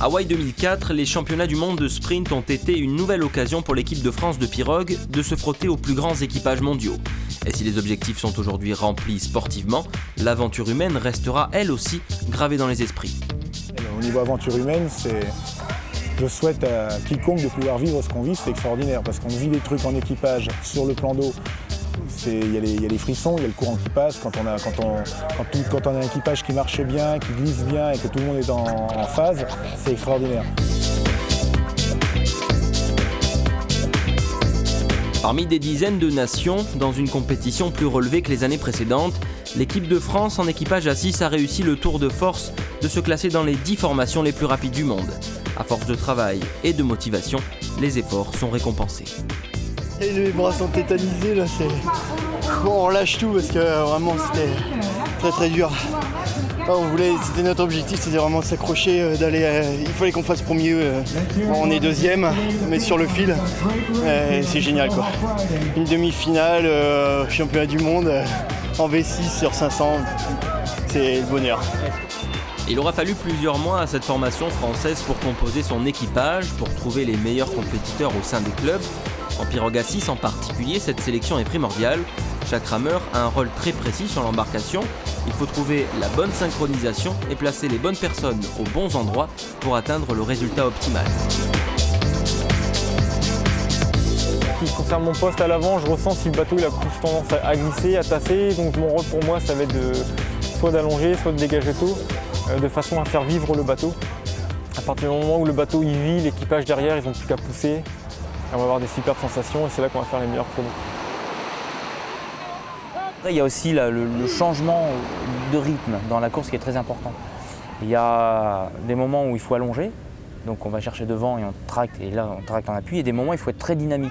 Hawaï 2004, les championnats du monde de sprint ont été une nouvelle occasion pour l'équipe de France de pirogue de se frotter aux plus grands équipages mondiaux. Et si les objectifs sont aujourd'hui remplis sportivement, l'aventure humaine restera elle aussi gravée dans les esprits. Au niveau aventure humaine, je souhaite à quiconque de pouvoir vivre ce qu'on vit, c'est extraordinaire parce qu'on vit des trucs en équipage sur le plan d'eau. Il y a les frissons, il y a le courant qui passe. Quand on a un équipage qui marche bien, qui glisse bien et que tout le monde est en phase, c'est extraordinaire. Parmi des dizaines de nations, dans une compétition plus relevée que les années précédentes, l'équipe de France en équipage à 6 a réussi le tour de force de se classer dans les 10 formations les plus rapides du monde. À force de travail et de motivation, les efforts sont récompensés. Et les bras sont tétanisés là, on lâche tout parce que vraiment c'était très très dur. C'était notre objectif, c'était vraiment de s'accrocher, il fallait qu'on fasse premier. On est deuxième, mais sur le fil, c'est génial quoi. Une demi-finale, championnat du monde, en V6 sur 500, c'est le bonheur. Il aura fallu plusieurs mois à cette formation française pour composer son équipage, pour trouver les meilleurs compétiteurs au sein des clubs. En pirogue à 6 en particulier, cette sélection est primordiale. Chaque rameur a un rôle très précis sur l'embarcation. Il faut trouver la bonne synchronisation et placer les bonnes personnes aux bons endroits pour atteindre le résultat optimal. En ce qui concerne mon poste à l'avant, je ressens si le bateau il a plus tendance à glisser, à tasser. Donc mon rôle pour moi, ça va être soit d'allonger, soit de dégager tôt, de façon à faire vivre le bateau. À partir du moment où le bateau il vit, l'équipage derrière, ils n'ont plus qu'à pousser. On va avoir des superbes sensations et c'est là qu'on va faire les meilleurs chronos. Après, il y a aussi le changement de rythme dans la course qui est très important. Il y a des moments où il faut allonger, donc on va chercher devant et on tracte, et là on tracte en appui, et des moments où il faut être très dynamique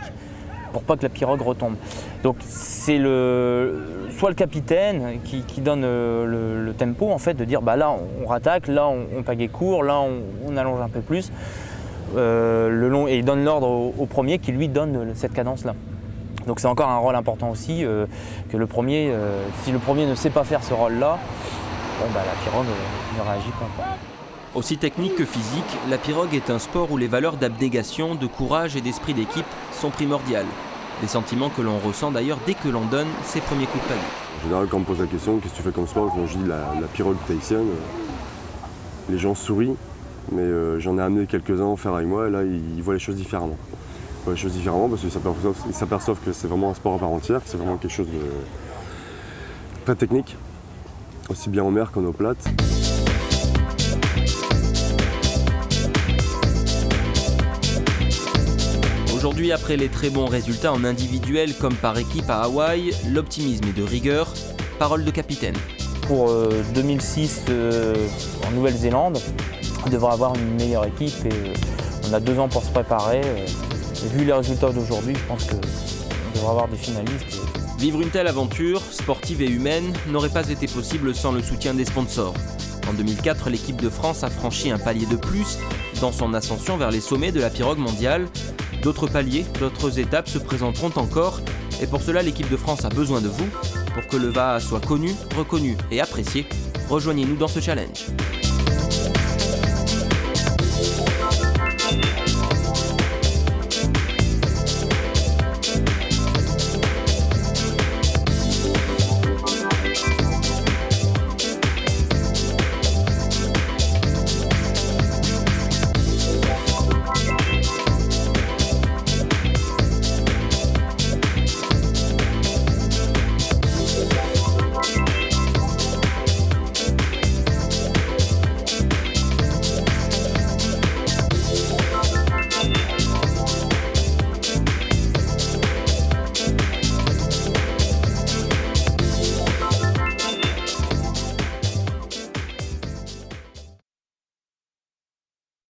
pour pas que la pirogue retombe. Donc c'est soit le capitaine qui donne le tempo en fait, de dire bah là on rattaque, là on pagaie court, là on allonge un peu plus. Et il donne l'ordre au premier qui lui donne cette cadence-là. Donc c'est encore un rôle important aussi que le premier, si le premier ne sait pas faire ce rôle-là, la pirogue ne réagit pas. Aussi technique que physique, la pirogue est un sport où les valeurs d'abnégation, de courage et d'esprit d'équipe sont primordiales. Des sentiments que l'on ressent d'ailleurs dès que l'on donne ses premiers coups de pagaie. En général, quand on me pose la question « qu'est-ce que tu fais comme sport ?» quand je dis la pirogue tahitienne, les gens sourient. Mais j'en ai amené quelques-uns à faire avec moi et là ils voient les choses différemment. Ils voient les choses différemment parce qu'ils s'aperçoivent que c'est vraiment un sport à part entière, que c'est vraiment quelque chose de très technique, aussi bien en mer qu'en eau plate. Aujourd'hui, après les très bons résultats en individuel comme par équipe à Hawaï, l'optimisme est de rigueur, parole de capitaine. Pour 2006 en Nouvelle-Zélande, on devrait avoir une meilleure équipe et on a 2 ans pour se préparer. Vu les résultats d'aujourd'hui, je pense qu'on devrait avoir des finalistes. Vivre une telle aventure, sportive et humaine, n'aurait pas été possible sans le soutien des sponsors. En 2004, l'équipe de France a franchi un palier de plus dans son ascension vers les sommets de la pirogue mondiale. D'autres paliers, d'autres étapes se présenteront encore et pour cela, l'équipe de France a besoin de vous. Pour que le VAA soit connu, reconnu et apprécié, rejoignez-nous dans ce challenge.